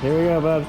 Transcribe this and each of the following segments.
Here we go, bud.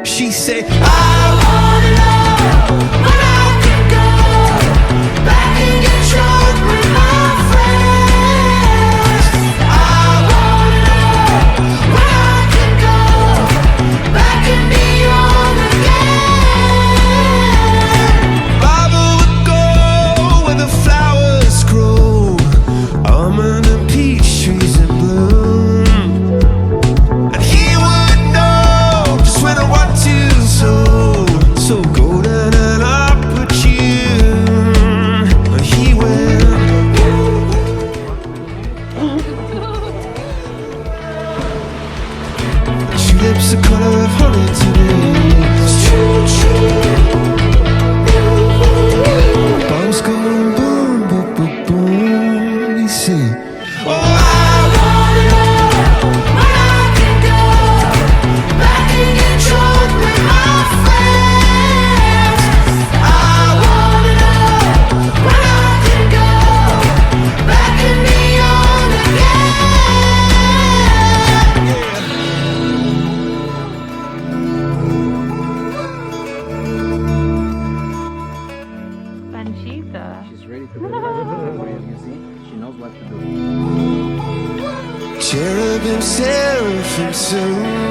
She said, I wanna know when I can go back and get drunk with my friends. I wanna know when I can go back and be young again. Baba would go where the flowers grow, almond and peach trees in bloom. And he would know just when I want to. So golden and opportune, he will. Tulips the color of honey today. It's true, true. Bombs going boom, boom, boom, boom. He said, she's ready to go. You see, she knows what to do. Cherubim, seraphim, soon.